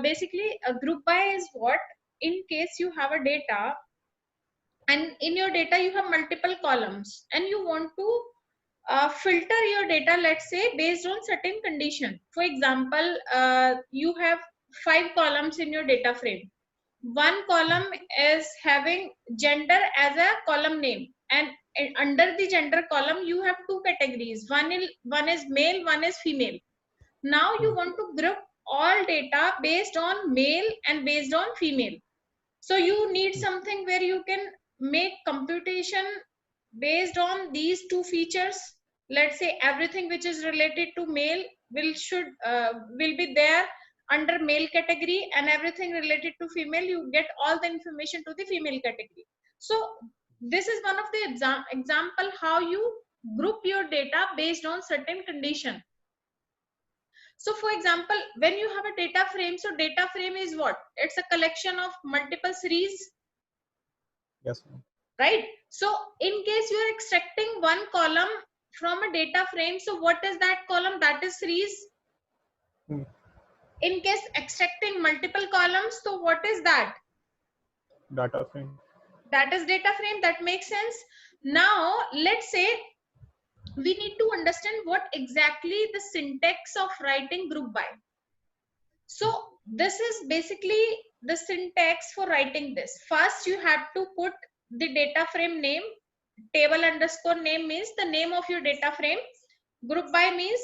basically a group by is what, in case you have a data and in your data you have multiple columns and you want to filter your data, let's say based on certain condition. For example, you have 5 columns in your data frame. One column is having gender as a column name, and under the gender column you have 2 categories, one is male, one is female. Now you want to group all data based on male and based on female. So you need something where you can make computation based on these 2 features. Let's say everything which is related to male will be there under male category, and everything related to female you get all the information to the female category. So this is one of the example how you group your data based on certain condition. So for example, when you have a data frame, so data frame is what? It's a collection of multiple series. Yes, ma'am. Right? So in case you are extracting one column from a data frame, so what is that column? That is series. In case extracting multiple columns, so what is that? Data frame. That is data frame. That makes sense. Now let's say we need to understand what exactly the syntax of writing group by. So this is basically the syntax for writing this. First you have to put the data frame name. Table underscore name means the name of your data frame. Group by means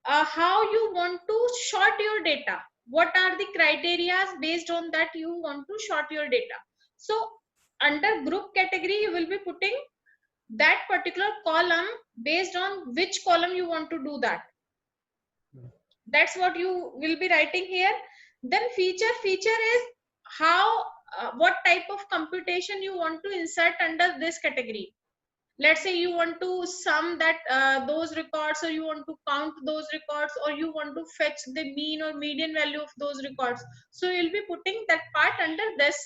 how you want to sort your data. What are the criteria based on that you want to sort your data. So under group category you will be putting that particular column based on which column you want to do that. That's what you will be writing here. Then feature is how what type of computation you want to insert under this category. Let's say you want to sum that those records, or you want to count those records, or you want to fetch the mean or median value of those records. So you'll be putting that part under this.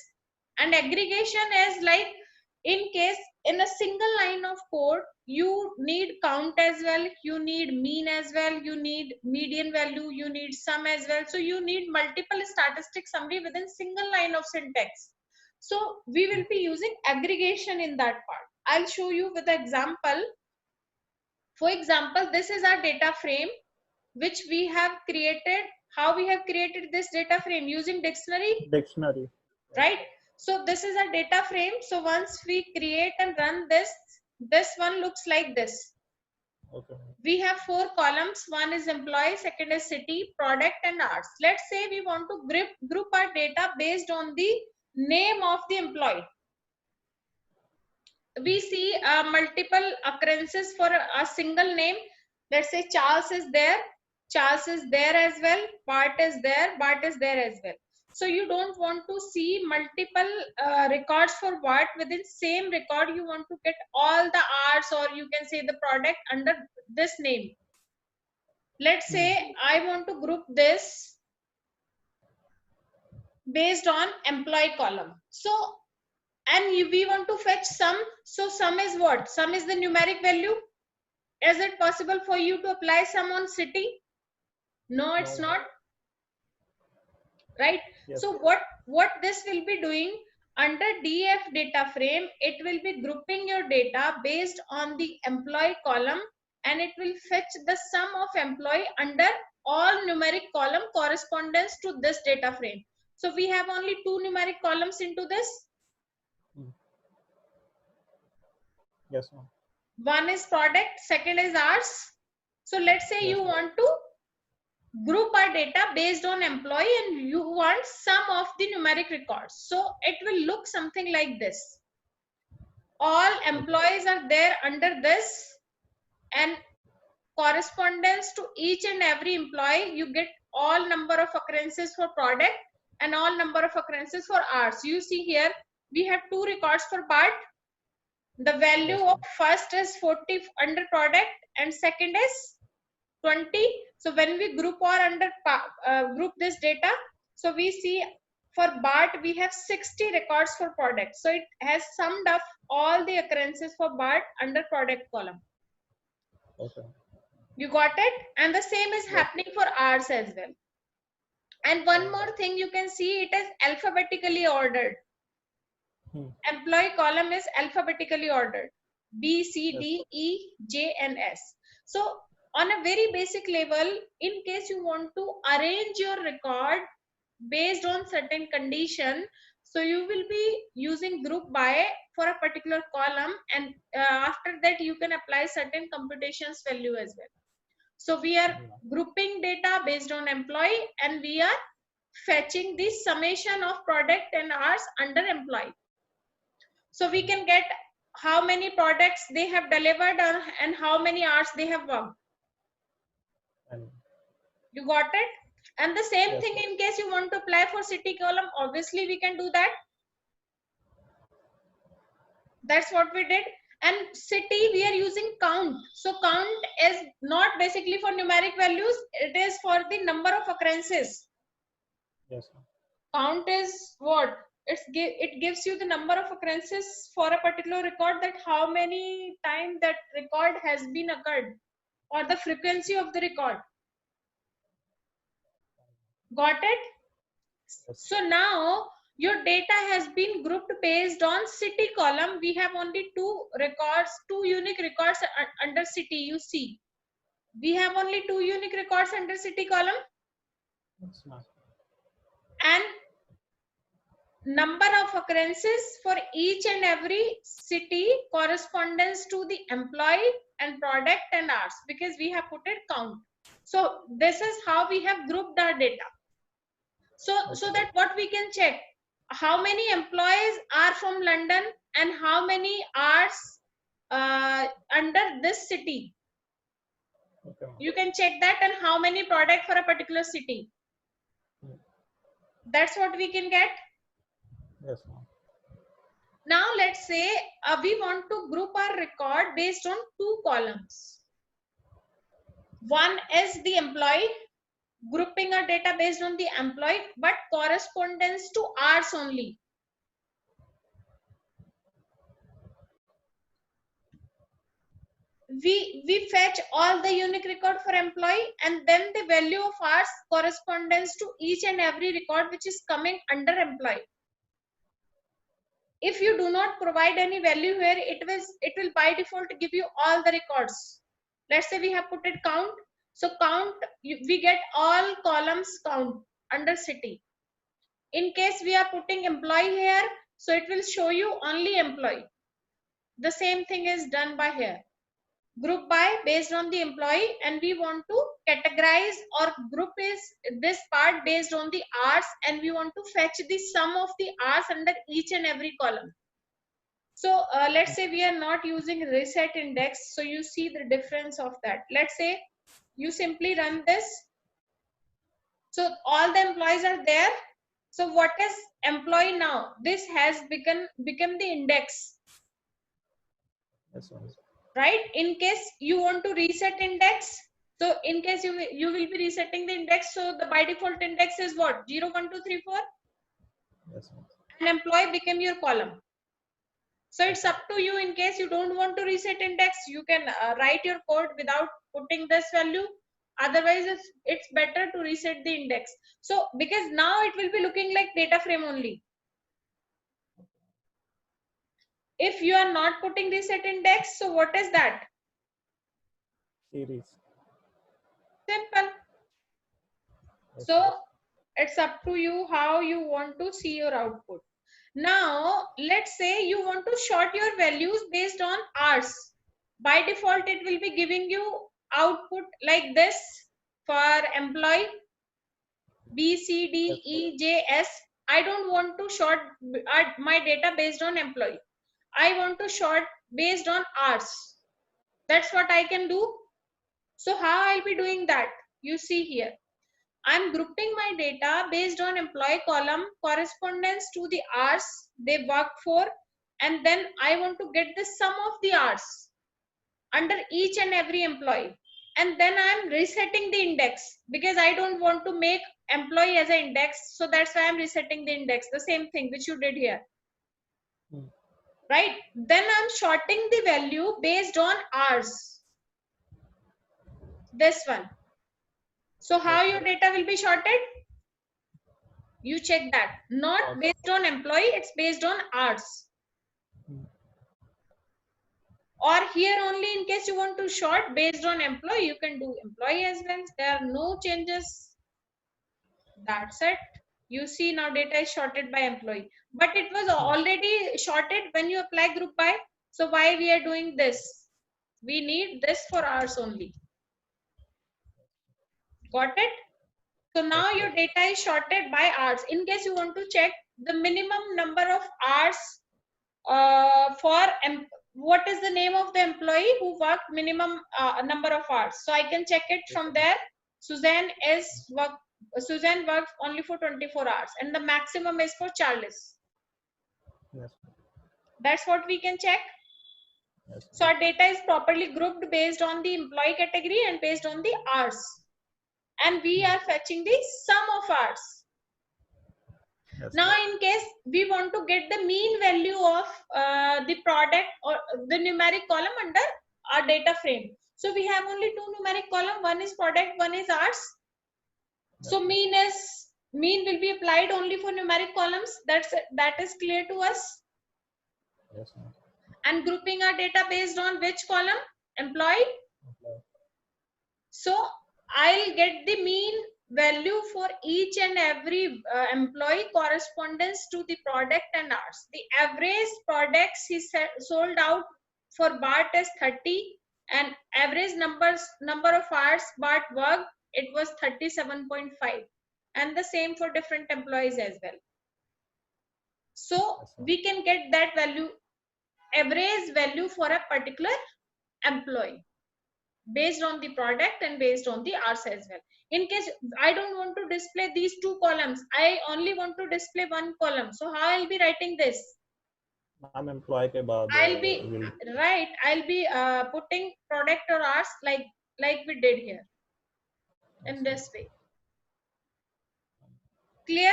And aggregation is like, in case in a single line of code you need count as well, you need mean as well, you need median value, you need sum as well. So you need multiple statistic summary within single line of syntax. So we will be using aggregation in that part. I'll show you with an example. For example, this is our data frame which we have created. How we have created this data frame? Using dictionary. Right? So this is a data frame. So once we create and run this one looks like this. Okay. We have 4 columns. One is employee, second is city, product, and arts. Let's say we want to group our data based on the name of the employee. We see multiple occurrences for a single name. Let's say Charles is there as well, Bart is there as well. So you don't want to see multiple records for Bart within same record. You want to get all the arts, or you can say the product, under this name. Let's say I want to group this based on employee column. So and we want to fetch sum. So sum is what? Sum is the numeric value. Is it possible for you to apply sum on city? No, it's not. Right? Yes. So what this will be doing under DF data frame, it will be grouping your data based on the employee column, and it will fetch the sum of employee under all numeric column correspondence to this data frame. So we have only 2 numeric columns into this. Yes, ma'am. One is product, second is arts. So let's say you want to group our data based on employee, and you want sum of the numeric records. So it will look something like this. All employees are there under this, and correspondence to each and every employee, you get all number of occurrences for product and all number of occurrences for arts. You see here we have 2 records for Bart. The value of first is 40 under product and second is 20. So when we group or under group this data, so we see for Bart we have 60 records for product. So it has summed up all the occurrences for Bart under product column. Okay. You got it? And the same is happening for arts as well. And one more thing, you can see it is alphabetically ordered. Employee column is alphabetically ordered. B, C, D, E, J, and S. So on a very basic level, in case you want to arrange your record based on certain condition, so you will be using group by for a particular column, and after that you can apply certain computations value as well. So we are grouping data based on employee, and we are fetching the summation of product and hours under employee. So we can get how many products they have delivered and how many hours they have worked. You got it? And the same thing in case you want to apply for city column, obviously we can do that. That's what we did. And city, we are using count. So count is not basically for numeric values, it is for the number of occurrences. Yes. Count is what? It gives you the number of occurrences for a particular record, that how many times that record has been occurred, or the frequency of the record. Got it? So now your data has been grouped based on city column. We have only two records, two unique records under city. You see, we have only two unique records under city column. And number of occurrences for each and every city corresponds to the employee and product and hours, because we have put it count. So this is how we have grouped our data. So that what we can check, how many employees are from London and how many hours under this city. You can check that, and how many product for a particular city. That's what we can get. Yes, ma'am. Now let's say we want to group our record based on two columns. One is the employee, grouping our data based on the employee, but correspondence to hours only. We fetch all the unique record for employee, and then the value of hours corresponds to each and every record which is coming under employee. If you do not provide any value here, it will by default give you all the records. Let's say we have put it count. So count, we get all columns count under city. In case we are putting employee here, so it will show you only employee. The same thing is done by here. Group by based on the employee, and we want to categorize or group is this part based on the hours, and we want to fetch the sum of the hours under each and every column. So let's say we are not using reset index, so you see the difference of that. Let's say you simply run this. So all the employees are there. So what is employee now? This has become the index. Yes, ma'am. Right? In case you want to reset index, so in case you will be resetting the index, so the by default index is what? 0, 1, 2, 3, 4. Yes, ma'am. And employee became your column. So it's up to you. In case you don't want to reset index, you can write your code without putting this value. Otherwise it's better to reset the index. So because now it will be looking like data frame only. If you are not putting reset index, so what is that? Series. Simple. Yes, So it's up to you how you want to see your output. Now let's say you want to sort your values based on hours. By default it will be giving you output like this for employee B, C, D, E, J, S. I don't want to sort my data based on employee. I want to sort based on hours. That's what I can do. So how I'll be doing that? You see here. I'm grouping my data based on employee column correspondence to the hours they work for, and then I want to get the sum of the hours under each and every employee, and then I'm resetting the index because I don't want to make employee as an index, so that's why I'm resetting the index. The same thing which you did here. Right? Then I'm sorting the value based on hours. This one. So how your data will be sorted? You check that. Not based on employee, it's based on hours. Or here only in case you want to sort based on employee, you can do employee as well. There are no changes. That's it. You see now data is sorted by employee, but it was already sorted when you apply group by. So why we are doing this? We need this for hours only. Got it? So now your data is sorted by hours. In case you want to check the minimum number of hours what is the name of the employee who worked minimum number of hours. So I can check it from there. Suzanne worked only for 24 hours and the maximum is for Charles. Yes. That's what we can check. Yes. So our data is properly grouped based on the employee category and based on the hours. And we are fetching the sum of hours. Yes. Now, in case we want to get the mean value of the product or the numeric column under our data frame. So we have only two numeric column. One is product, one is hours. So mean will be applied only for numeric columns. That is clear to us. Yes. And grouping our data based on which column? Employee. Okay. So I'll get the mean value for each and every employee correspondence to the product and hours. The average products he sold out for Bart is 30 and average number of hours Bart worked, it was 37.5, and the same for different employees as well. So we can get that value, average value for a particular employee, based on the product and based on the hours as well. In case I don't want to display these two columns, I only want to display one column. So how I'll be writing this? I'm employee ke baad, I'll be putting product or hours like we did here in this way. Clear?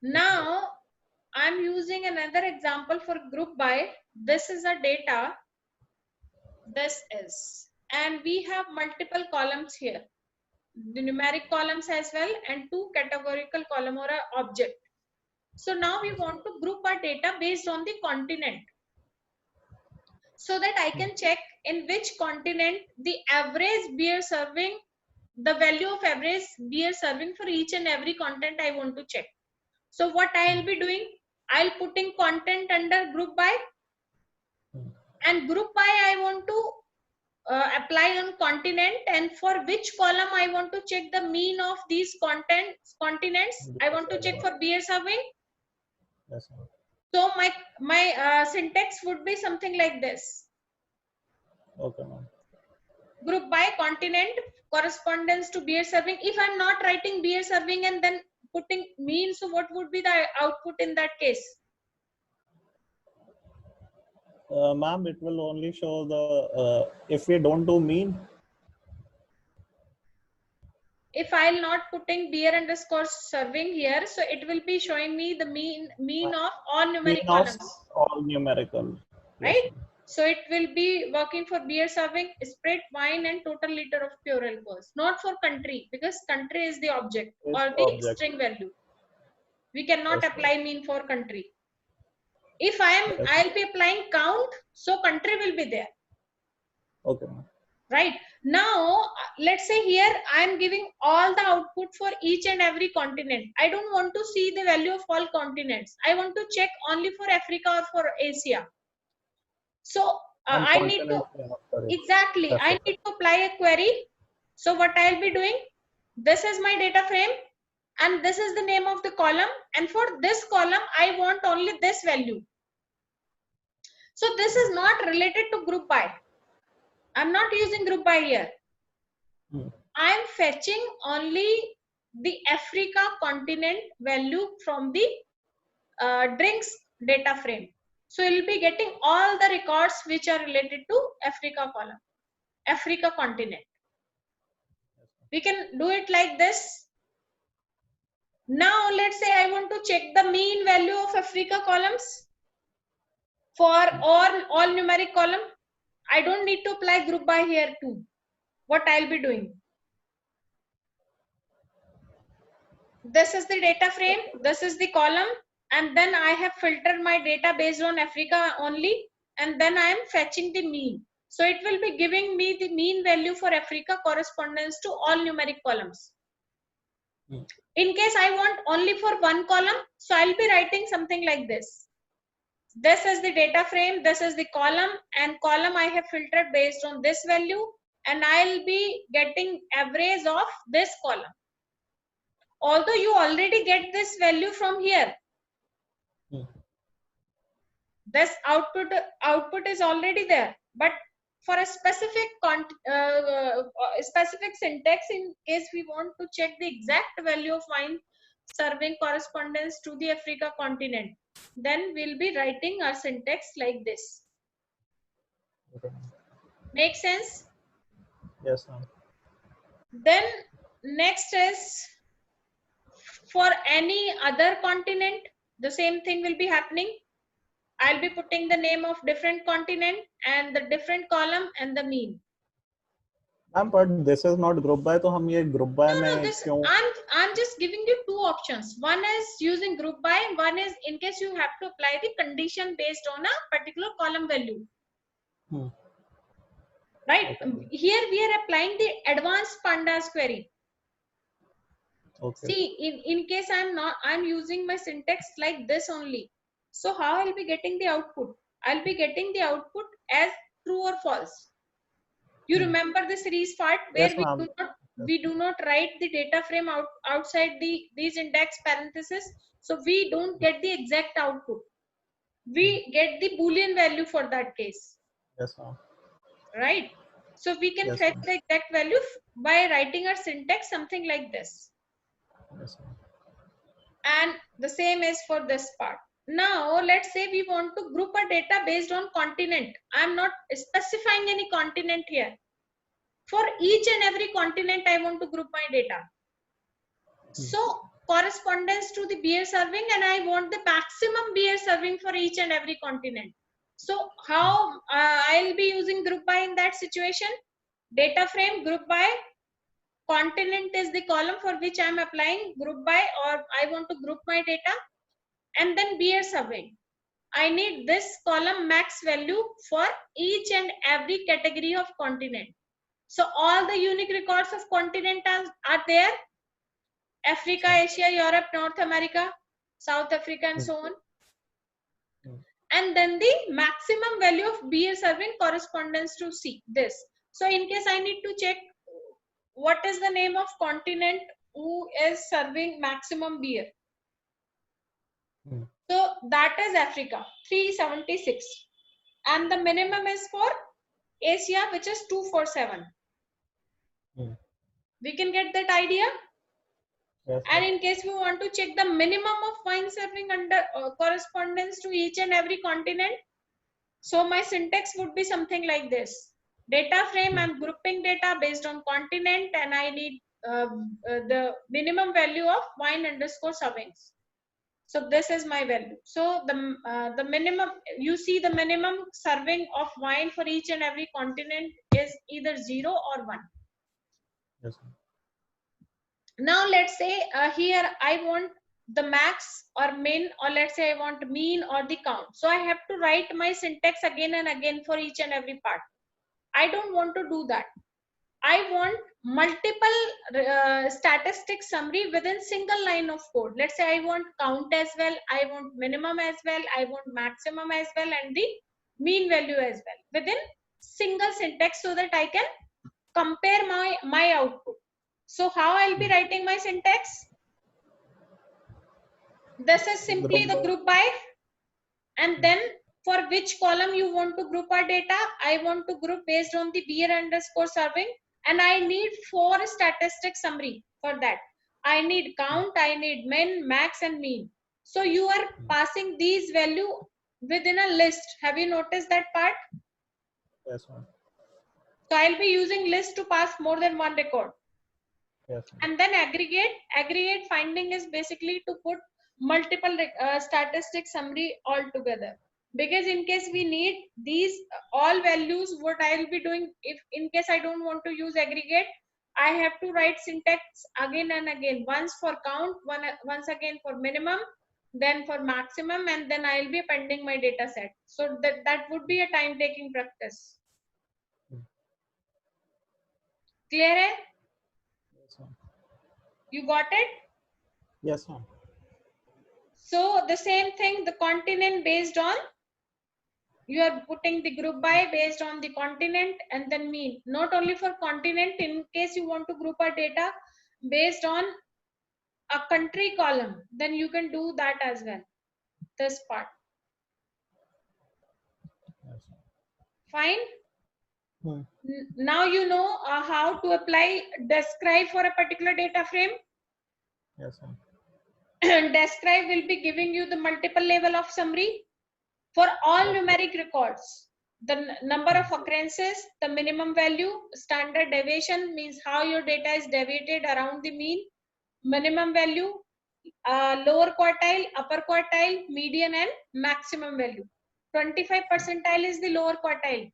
Now I'm using another example for group by. This is a data. This is, and we have multiple columns here, the numeric columns as well, and two categorical column or a object. So now we want to group our data based on the continent, so that I can check in which continent the average beer serving, the value of average beer serving for each and every content I want to check. So what I'll be doing, I'll putting content under group by, and group by I want to apply on continent, and for which column I want to check the mean of these continents. I want to check for beer serving. Yes. So my syntax would be something like this. Okay, ma'am. Group by continent correspondence to beer serving. If I'm not writing beer serving and then putting mean, so what would be the output in that case? Ma'am, it will only show the if we don't do mean. If I'll not putting beer underscore serving here, so it will be showing me the mean of all numeric columns. All numerical. Right? Yes. So it will be working for beer serving, spirit, wine, and total liter of pure alcohols. Not for country, because country is the object or the string value. We cannot apply mean for country. If I'll be applying count, so country will be there. Okay. Right. Now, let's say here I am giving all the output for each and every continent. I don't want to see the value of all continents. I want to check only for Africa or for Asia. So I need to, exactly, I need to apply a query. So what I'll be doing, this is my data frame and this is the name of the column, and for this column I want only this value. So this is not related to group by. I'm not using group by here. I'm fetching only the Africa continent value from the drinks data frame. So you'll be getting all the records which are related to Africa column, Africa continent. We can do it like this. Now let's say I want to check the mean value of Africa columns for all numeric column. I don't need to apply group by here too. What I'll be doing? this is the data frame, this is the column, and then I have filtered my data based on Africa only, and then I am fetching the mean. So it will be giving me the mean value for Africa correspondence to all numeric columns. In case I want only for one column, so I'll be writing something like this. This is the data frame, this is the column, and column I have filtered based on this value, and I'll be getting average of this column. Although you already get this value from here, this output is already there, but for a specific specific syntax, in case we want to check the exact value of wine serving correspondence to the Africa continent, then we'll be writing our syntax like this. Okay. Make sense? Yes, ma'am. Then next is for any other continent, the same thing will be happening. I'll be putting the name of different continent and the different column and the mean. Ma'am, but this is not group by, तो हम ये group by No, में this क्यों? I'm just giving you two options. One is using group by, one is in case you have to apply the condition based on a particular column value. Right? Okay. Here we are applying the advanced pandas query. Okay. See, in case I'm using my syntax like this only. So how I'll be getting the output? I'll be getting the output as true or false. You remember the series part where Yes, we do not write the data frame outside these index parentheses, so we don't get the exact output. We get the Boolean value for that case. Yes, ma'am. Right? So we can Yes, fetch ma'am. the exact value by writing our syntax something like this. Yes, ma'am. And the same is for this part. Now let's say we want to group a data based on continent. I'm not specifying any continent here. For each and every continent, I want to group my data. So correspondence to the beer serving, and I want the maximum beer serving for each and every continent. So how I'll be using group by in that situation? Data frame group by, continent is the column for which I'm applying group by, or I want to group my data, and then beer serving. I need this column max value for each and every category of continent. So all the unique records of continent are there. Africa, Asia, Europe, North America, South Africa, and so on. And then the maximum value of beer serving correspondence to C, this. So in case I need to check what is the name of continent who is serving maximum beer. So that is Africa, 376. And the minimum is for Asia, which is 247. We can get that idea. Yes, And in case we want to check the minimum of wine serving under correspondence to each and every continent, so my syntax would be something like this. Data frame, I'm grouping data based on continent, and I need the minimum value of wine underscore servings. So this is my value. So the minimum, you see the minimum serving of wine for each and every continent is either 0 or 1. Yes. Now let's say here I want the max or min, or let's say I want mean or the count. So I have to write my syntax again and again for each and every part. I don't want to do that. I want multiple statistic summary within single line of code. Let's say I want count as well, I want minimum as well, I want maximum as well, and the mean value as well within single syntax, so that I can compare my output. So how I'll be writing my syntax? This is simply the group by, and then for which column you want to group our data, I want to group based on the beer underscore serving, and I need 4 statistic summary for that. I need count, I need min, max, and mean. So you are passing these value within a list. Have you noticed that part? Yes, ma'am. So I'll be using list to pass more than one record. Yes, and then aggregate finding is basically to put multiple statistic summary all together, because in case we need these all values, what I'll be doing, if in case I don't want to use aggregate, I have to write syntax again and again, once for count, once again for minimum, then for maximum, and then I'll be appending my data set. So that would be a time taking practice. Clear hai? Yes, ma'am. You got it? Yes, ma'am. So the same thing, the continent based on, you are putting the group by based on the continent, and then mean. Not only for continent, in case you want to group our data based on a country column, then you can do that as well, this part. Yes, ma'am. Fine. Hmm. Now you know how to apply describe for a particular data frame. Yes, ma'am. Describe will be giving you the multiple level of summary for all numeric records. The number of occurrences, the minimum value, standard deviation means how your data is deviated around the mean, minimum value, lower quartile, upper quartile, median, and maximum value. 25 percentile is the lower quartile,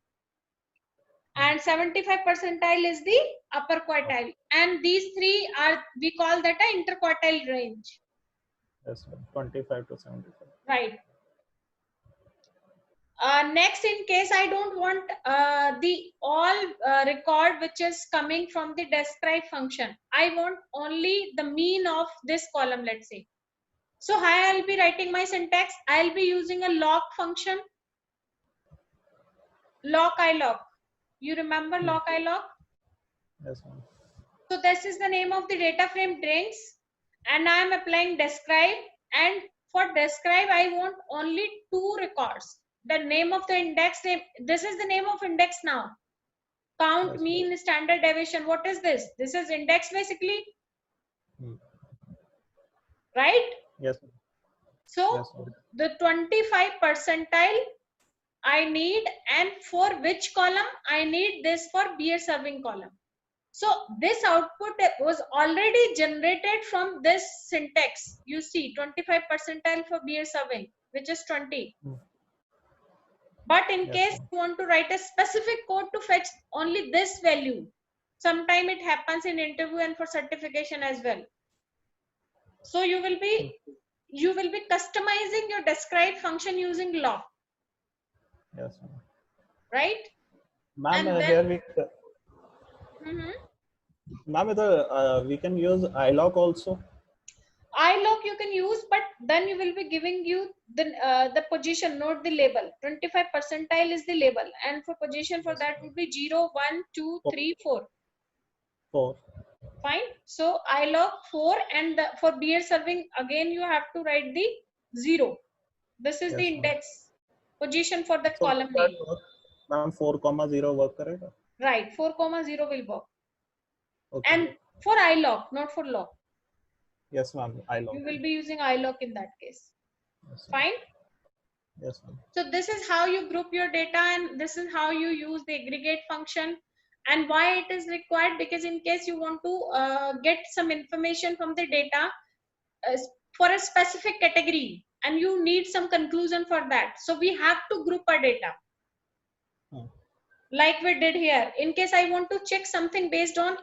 and 75 percentile is the upper quartile, and these three are, we call that a interquartile range. Yes, ma'am. 25 to 75. Right. Next, in case I don't want the all record which is coming from the describe function, I want only the mean of this column, let's say. So how I'll be writing my syntax? I'll be using a lock function. Lock ilock. You remember lock ilock? Yes, ma'am. So this is the name of the data frame drinks, and I am applying describe, and for describe I want only two records. The name of the index name, this is the name of index now. Count, Yes, mean, standard deviation. What is this? This is index basically, right? Yes, ma'am. So Yes, ma'am. the 25 percentile I need, and for which column I need this for beer serving column. So this output was already generated from this syntax. You see 25 percentile for beer serving, which is 20. But in Yes, case ma'am. you want to write a specific code to fetch only this value, sometime it happens in interview and for certification as well. So you will be customizing your describe function using lock. Yes, ma'am. Right? Ma'am, And then here we, ma'am, we can use iLock also. iLock you can use, but then you will be giving you the position, not the label. 25 percentile is the label, and for position for that would be 0, 1, 2, 3, 4. 4. Fine. So iLock 4, and for beer serving again you have to write the 0. This is the Yes, ma'am. index position for the So column that name. work, ma'am, 4, 0 work correct? Right. 4, 0 will work. Okay. And for iLock, not for lock. Yes, ma'am. iLock. You will be using iLock in that case. Yes, ma'am. Fine. Yes, ma'am. So this is how you group your data, and this is how you use the aggregate function, and why it is required, because in case you want to get some information from the data for a specific category, and you need some conclusion for that. So we have to group our data. Like we did here. In case I want to check something based on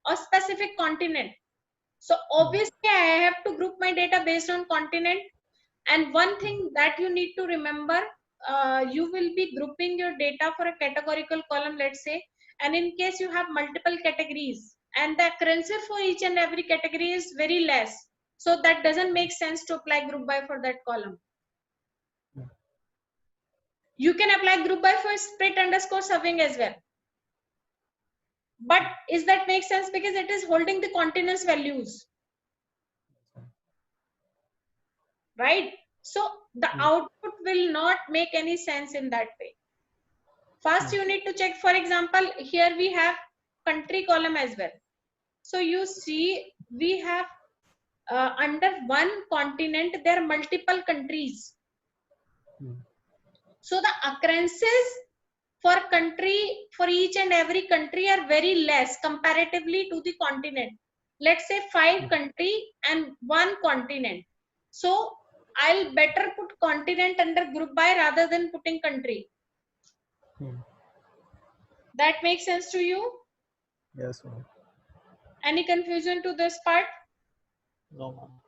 a specific continent. So obviously I have to group my data based on continent. And one thing that you need to remember, you will be grouping your data for a categorical column, let's say, and in case you have multiple categories and the occurrences for each and every category is very less, so that doesn't make sense to apply group by for that column. You can apply group by for split underscore serving as well, but is that make sense, because it is holding the continents values, right? So the output will not make any sense in that way. First you need to check, for example, here we have country column as well. So you see we have under one continent there are multiple countries. So the occurrences for country, for each and every country are very less comparatively to the continent. Let's say 5 country and 1 continent. So I'll better put continent under group by rather than putting country. That makes sense to you? Yes, ma'am. Any confusion to this part? No, ma'am.